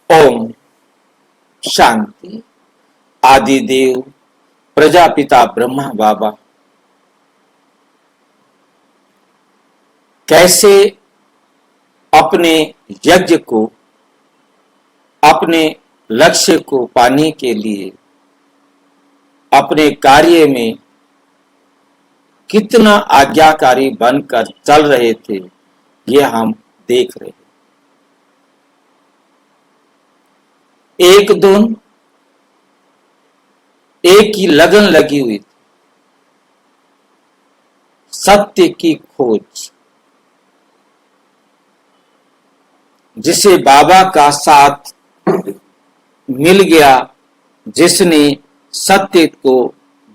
ओम शांति। आदिदेव प्रजापिता ब्रह्मा बाबा कैसे अपने यज्ञ को, अपने लक्ष्य को पाने के लिए अपने कार्य में कितना आज्ञाकारी बनकर चल रहे थे, ये हम देख रहे हैं। एक दिन एक ही लगन लगी हुई थी, सत्य की खोज, जिसे बाबा का साथ मिल गया, जिसने सत्य को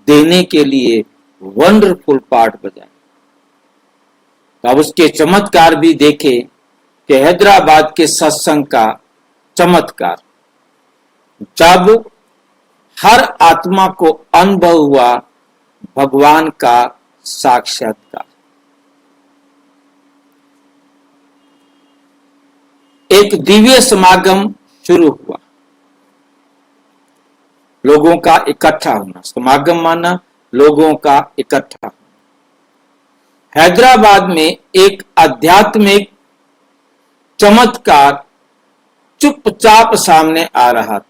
देने के लिए वंडरफुल पार्ट बजाया। अब उसके चमत्कार भी देखे कि हैदराबाद के सत्संग का चमत्कार, जब हर आत्मा को अनुभव हुआ भगवान का साक्षात्कार। एक दिव्य समागम शुरू हुआ, लोगों का इकट्ठा होना। समागम माना लोगों का इकट्ठा होना। हैदराबाद में एक आध्यात्मिक चमत्कार चुपचाप सामने आ रहा था।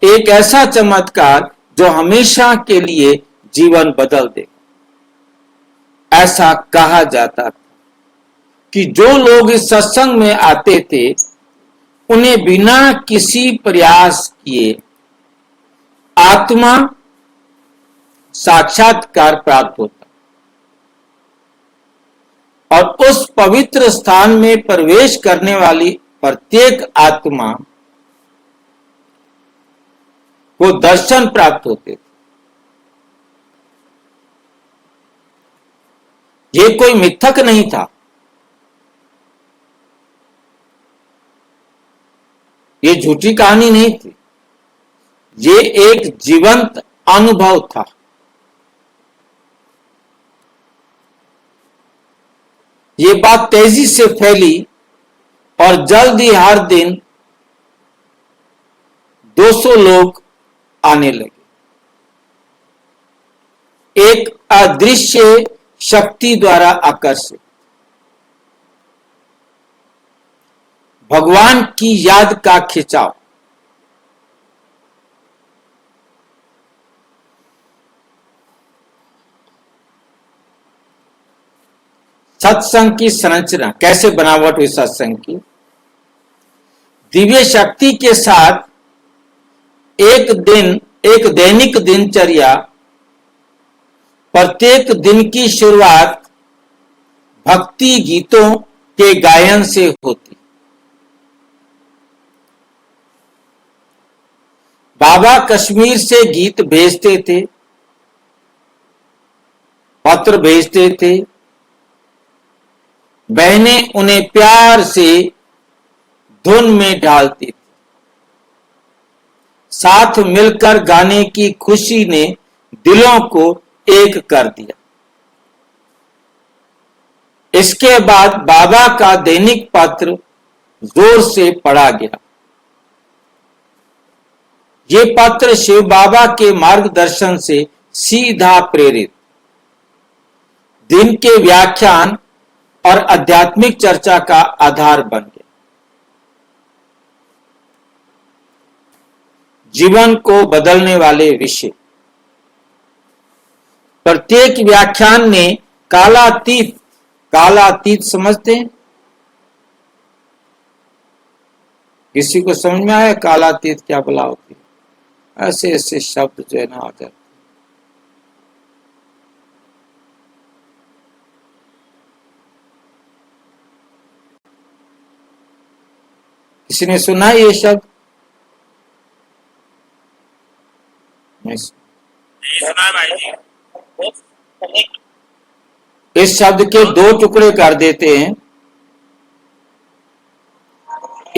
एक ऐसा चमत्कार जो हमेशा के लिए जीवन बदल देगा। ऐसा कहा जाता था कि जो लोग इस सत्संग में आते थे, उन्हें बिना किसी प्रयास किए आत्मा साक्षात्कार प्राप्त होता और उस पवित्र स्थान में प्रवेश करने वाली प्रत्येक आत्मा को दर्शन प्राप्त होते थे। ये कोई मिथक नहीं था, ये झूठी कहानी नहीं थी, ये एक जीवंत अनुभव था। ये बात तेजी से फैली और जल्द ही हर दिन 200 लोग आने लगे। एक अदृश्य शक्ति द्वारा आकर्षित, भगवान की याद का खिंचाव। सत्संग की संरचना कैसे बनावट हुई सत्संग की? दिव्य शक्ति के साथ एक दैनिक दिनचर्या, प्रत्येक दिन की शुरुआत भक्ति गीतों के गायन से होती। बाबा कश्मीर से गीत भेजते थे, पत्र भेजते थे, बहनें उन्हें प्यार से धुन में डालती थी। साथ मिलकर गाने की खुशी ने दिलों को एक कर दिया। इसके बाद बाबा का दैनिक पत्र जोर से पढ़ा गया। ये पत्र शिव बाबा के मार्गदर्शन से सीधा प्रेरित दिन के व्याख्यान और आध्यात्मिक चर्चा का आधार बन गया। जीवन को बदलने वाले विषय। प्रत्येक व्याख्यान में कालातीत समझते हैं? किसी को समझ में आया कालातीत क्या भला होती है? ऐसे ऐसे शब्द जो है ना आ जाते। किसी ने सुना ये शब्द? इस शब्द के दो टुकड़े कर देते हैं,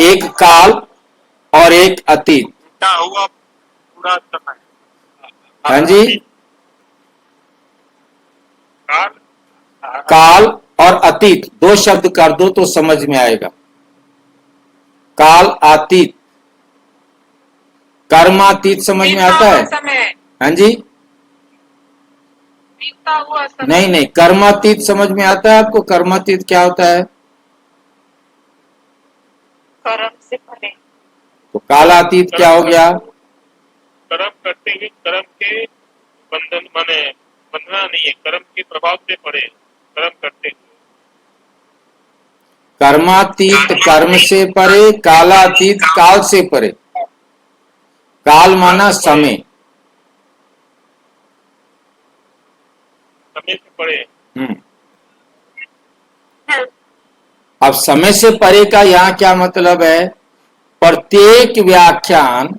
एक काल और एक अतीत। हुआ पूरा समय। हाँ जी, काल और अतीत दो शब्द कर दो तो समझ में आएगा। काल अतीत, कर्मातीत समझ में आता है? समय, हाँ जी, बीता हुआ समय। नहीं नहीं, कर्मातीत समझ में आता है आपको? कर्मातीत क्या होता है? कर्म से परे। तो कालातीत क्या हो गया? कर्म करते हुए कर्म के बंधन माने बंधना नहीं है, कर्म के प्रभाव से पड़े कर्म करते हुए। कर्मातीत कर्म से परे, कालातीत काल से परे। काल माना समय, समय से पड़े। अब समय से परे का यहाँ क्या मतलब है? प्रत्येक व्याख्यान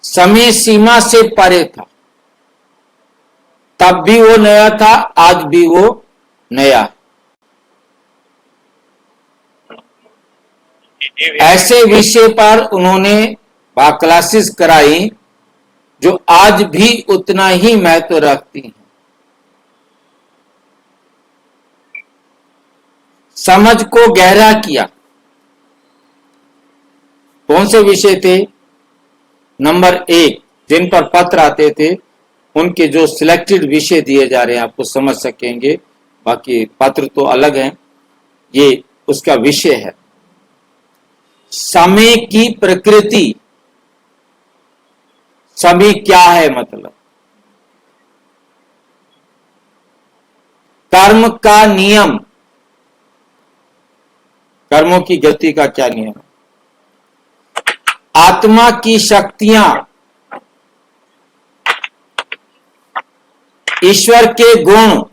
समय सीमा से परे था, तब भी वो नया था, आज भी वो नया। ऐसे विषय पर उन्होंने क्लासेस कराई जो आज भी उतना ही महत्व रखती हैं। समझ को गहरा किया। कौन से विषय थे? नंबर 1, जिन पर पत्र आते थे उनके जो सिलेक्टेड विषय दिए जा रहे हैं, आपको समझ सकेंगे, बाकी पत्र तो अलग हैं, ये उसका विषय है। समय की प्रकृति, समय क्या है मतलब, कर्म का नियम, कर्मों की गति का क्या नियम है, आत्मा की शक्तियां, ईश्वर के गुण,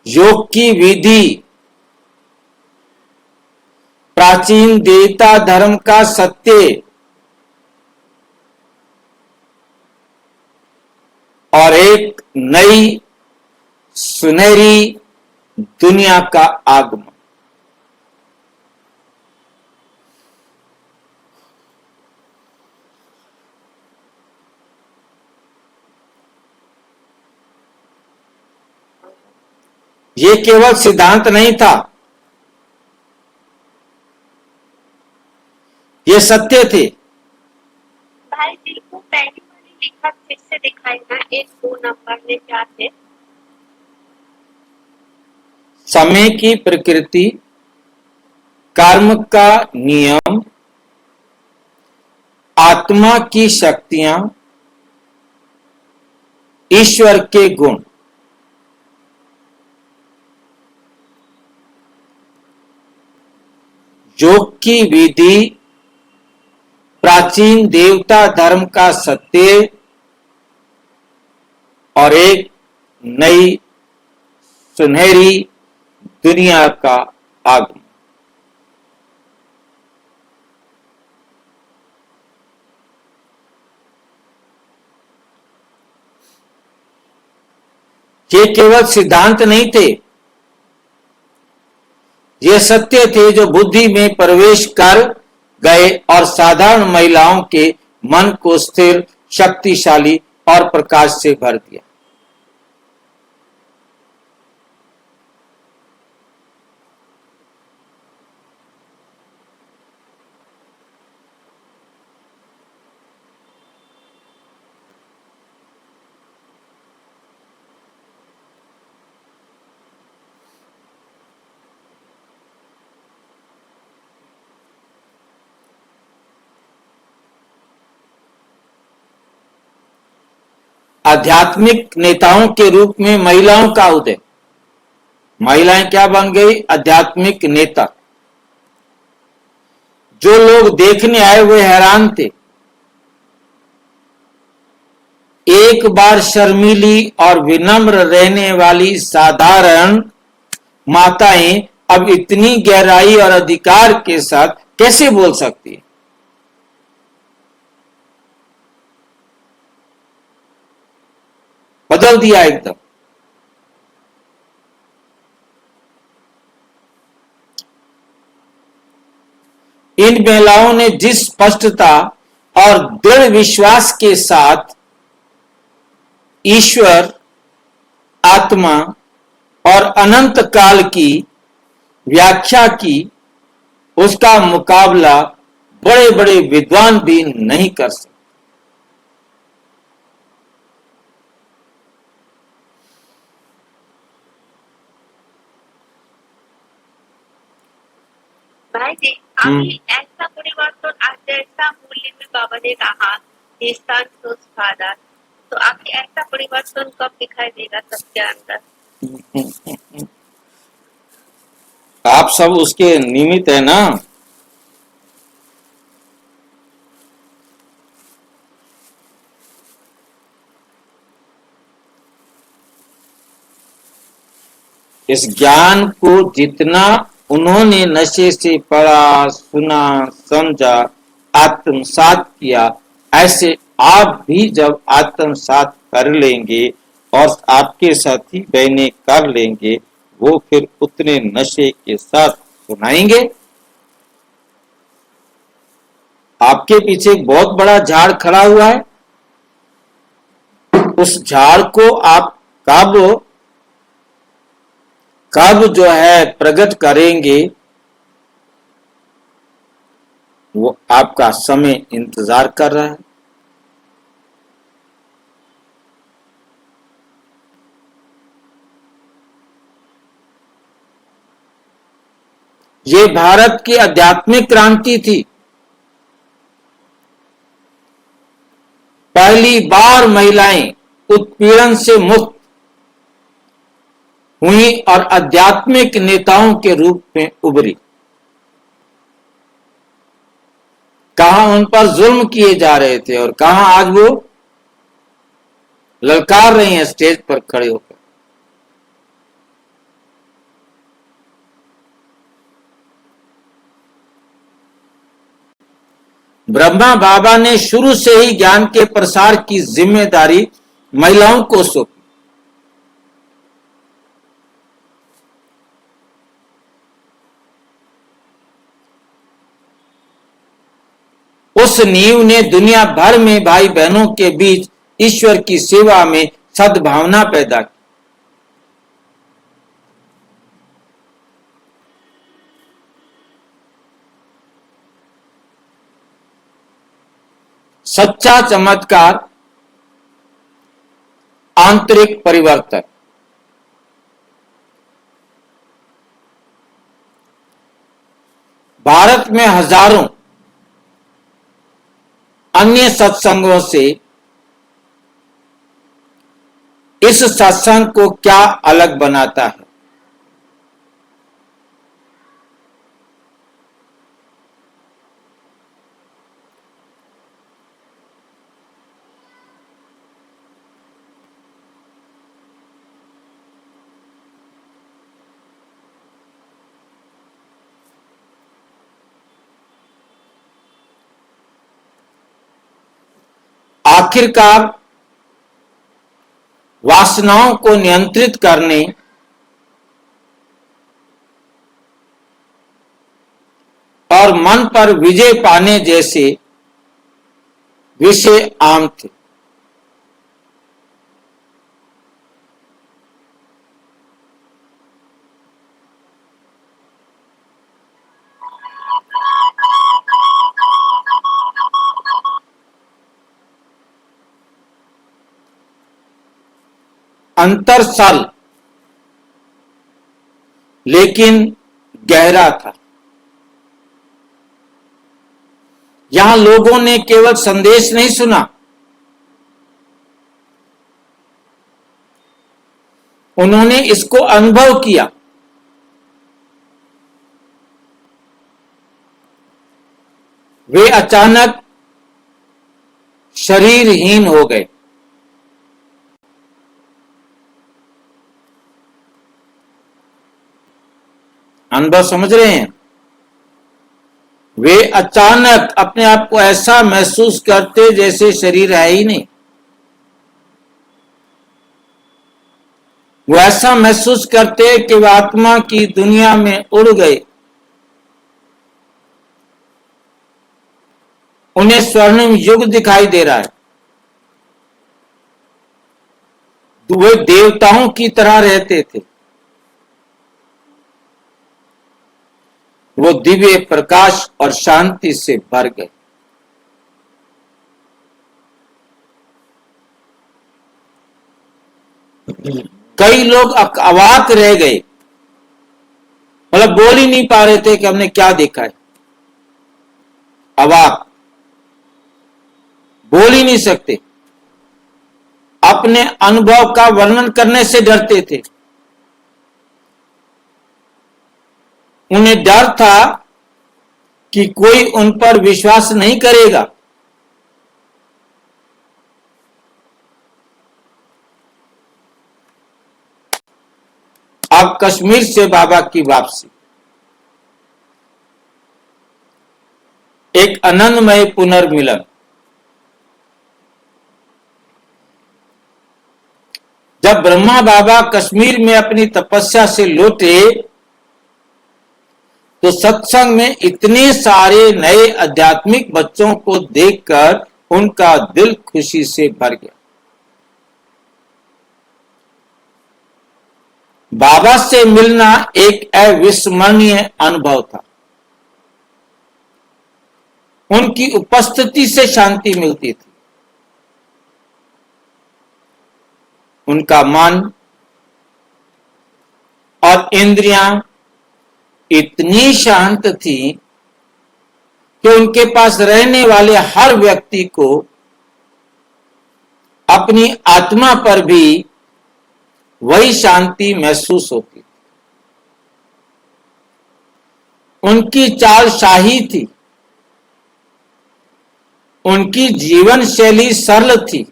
योग की विधि, प्राचीन देवता धर्म का सत्य और एक नई सुनहरी दुनिया का आगमन। ये केवल सिद्धांत नहीं था, ये सत्य थे। भाई जी को पहली वाली लिखा फिर से दिखाई ना, 1-2 नंबर में क्या थे? समय की प्रकृति, कर्म का नियम, आत्मा की शक्तियां, ईश्वर के गुण। योग की विधि, प्राचीन देवता धर्म का सत्य और एक नई सुनहरी दुनिया का आगमन। ये केवल सिद्धांत नहीं थे, ये सत्य थे जो बुद्धि में प्रवेश कर गए और साधारण महिलाओं के मन को स्थिर, शक्तिशाली और प्रकाश से भर दिया। आध्यात्मिक नेताओं के रूप में महिलाओं का उदय। महिलाएं क्या बन गई? आध्यात्मिक नेता। जो लोग देखने आए हुए हैरान थे। एक बार शर्मीली और विनम्र रहने वाली साधारण माताएं अब इतनी गहराई और अधिकार के साथ कैसे बोल सकती है? बदल दिया एकदम। इन महिलाओं ने जिस स्पष्टता और दृढ़ विश्वास के साथ ईश्वर, आत्मा और अनंत काल की व्याख्या की, उसका मुकाबला बड़े बड़े विद्वान भी नहीं कर सकते। भाई जी, अभी ऐसा परिवर्तन आज जैसा मूल्य में बाबा ने कहा फादर, तो आगे ऐसा परिवर्तन कब दिखाई देगा सबके अंदर? आप सब उसके निमित्त है ना। इस ज्ञान को जितना उन्होंने नशे से पढ़ा, सुना, समझा, आत्मसात किया, ऐसे आप भी जब आत्मसात कर लेंगे और आपके साथी बहने कर लेंगे, वो फिर उतने नशे के साथ सुनाएंगे। आपके पीछे एक बहुत बड़ा झाड़ खड़ा हुआ है, उस झाड़ को आप कब जो है प्रकट करेंगे, वो आपका समय इंतजार कर रहा है। ये भारत की आध्यात्मिक क्रांति थी। पहली बार महिलाएं उत्पीड़न से मुक्त हुई और आध्यात्मिक नेताओं के रूप में उभरी। कहां उन पर जुल्म किए जा रहे थे और कहां आज वो ललकार रही हैं स्टेज पर खड़े होकर। ब्रह्मा बाबा ने शुरू से ही ज्ञान के प्रसार की जिम्मेदारी महिलाओं को सौंपी। उस नींव ने दुनिया भर में भाई बहनों के बीच ईश्वर की सेवा में सद्भावना पैदा की। सच्चा चमत्कार आंतरिक परिवर्तन। भारत में हजारों अन्य सत्संगों से इस सत्संग को क्या अलग बनाता है? आखिरकार वासनाओं को नियंत्रित करने और मन पर विजय पाने जैसे विषय आम थे। अंतर सरल लेकिन गहरा था। यहां लोगों ने केवल संदेश नहीं सुना, उन्होंने इसको अनुभव किया। वे अचानक शरीरहीन हो गए। अनुभव समझ रहे हैं? वे अचानक अपने आप को ऐसा महसूस करते जैसे शरीर है ही नहीं। वो ऐसा महसूस करते कि वे आत्मा की दुनिया में उड़ गए। उन्हें स्वर्णिम युग दिखाई दे रहा है। वे देवताओं की तरह रहते थे। वो दिव्य प्रकाश और शांति से भर गए। कई लोग अवाक रह गए, मतलब बोल ही नहीं पा रहे थे कि हमने क्या देखा है। अवाक, बोल ही नहीं सकते, अपने अनुभव का वर्णन करने से डरते थे। उन्हें डर था कि कोई उन पर विश्वास नहीं करेगा। अब कश्मीर से बाबा की वापसी, एक आनंदमय पुनर्मिलन। जब ब्रह्मा बाबा कश्मीर में अपनी तपस्या से लौटे तो सत्संग में इतने सारे नए आध्यात्मिक बच्चों को देखकर उनका दिल खुशी से भर गया। बाबा से मिलना एक अविस्मरणीय अनुभव था। उनकी उपस्थिति से शांति मिलती थी। उनका मन और इंद्रियां इतनी शांत थी कि उनके पास रहने वाले हर व्यक्ति को अपनी आत्मा पर भी वही शांति महसूस होती थी। उनकी चाल शाही थी। उनकी जीवन शैली सरल थी।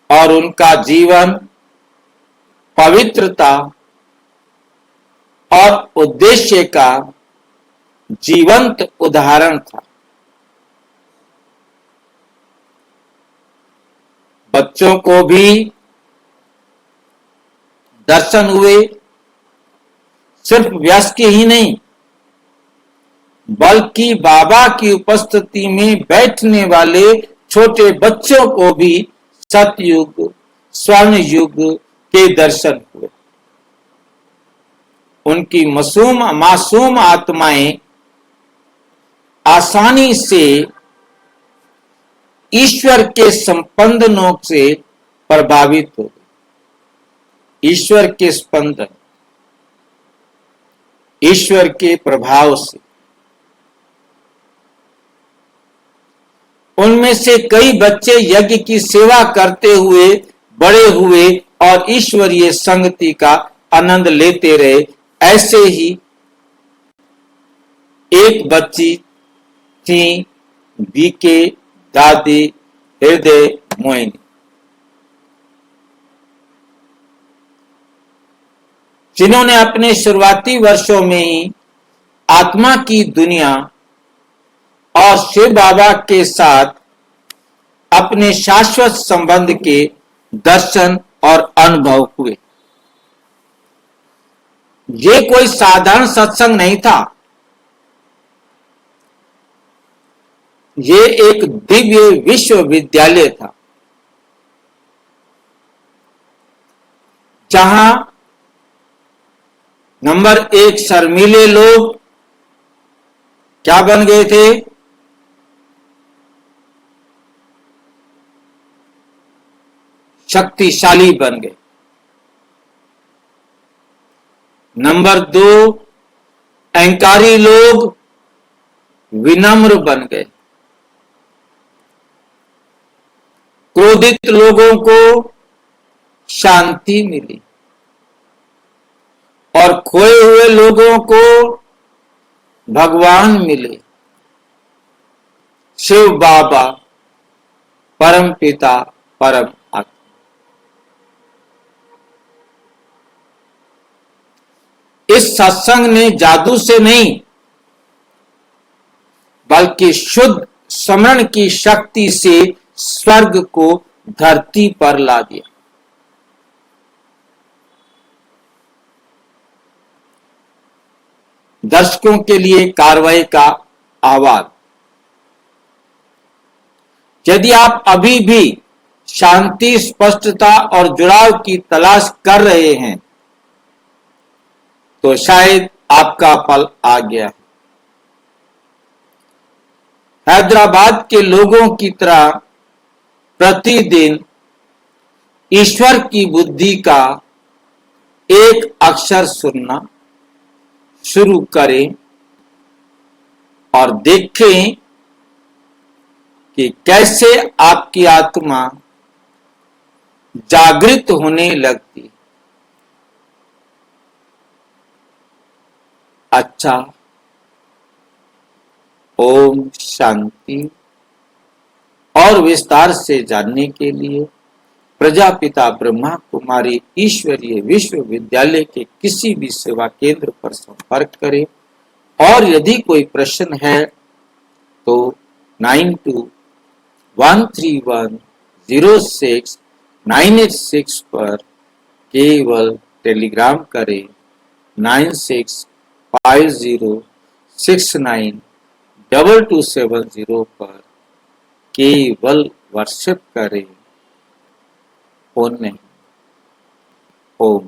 और उनका जीवन पवित्रता और उद्देश्य का जीवंत उदाहरण था। बच्चों को भी दर्शन हुए। सिर्फ वयस्क ही नहीं, बल्कि बाबा की उपस्थिति में बैठने वाले छोटे बच्चों को भी सतयुग, स्वर्ण युग के दर्शन हुए। उनकी मासूम आत्माएं आसानी से ईश्वर के संबंधों से प्रभावित हो गई। ईश्वर के स्पंदन, ईश्वर के प्रभाव से। उनमें से कई बच्चे यज्ञ की सेवा करते हुए बड़े हुए और ईश्वरीय संगति का आनंद लेते रहे। ऐसे ही एक बच्ची थी बीके दादी हृदय मोहिनी, जिन्होंने अपने शुरुआती वर्षों में ही आत्मा की दुनिया और शिव बाबा के साथ अपने शाश्वत संबंध के दर्शन और अनुभव हुए। ये कोई साधारण सत्संग नहीं था। ये एक दिव्य विश्वविद्यालय था, जहां नंबर 1 शर्मीले लोग क्या बन गए थे? शक्तिशाली बन गए। नंबर 2 अहंकारी लोग विनम्र बन गए। क्रोधित लोगों को शांति मिली और खोए हुए लोगों को भगवान मिले। शिव बाबा, परम पिता, परम आत्मा। इस सत्संग ने जादू से नहीं, बल्कि शुद्ध स्मरण की शक्ति से स्वर्ग को धरती पर ला दिया। दर्शकों के लिए कार्रवाई का आह्वान। यदि आप अभी भी शांति, स्पष्टता और जुड़ाव की तलाश कर रहे हैं, तो शायद आपका पल आ गया। हैदराबाद के लोगों की तरह प्रतिदिन ईश्वर की बुद्धि का एक अक्षर सुनना शुरू करें और देखें कि कैसे आपकी आत्मा जागृत होने लगती। अच्छा, ओम शांति। और विस्तार से जानने के लिए प्रजापिता ब्रह्मा कुमारी ईश्वरीय विश्वविद्यालय के किसी भी सेवा केंद्र पर संपर्क करें। और यदि कोई प्रश्न है तो 9213106986 पर केवल टेलीग्राम करें। 9650692270 पर केवल वर्शिप करें। फोन नहीं। ओम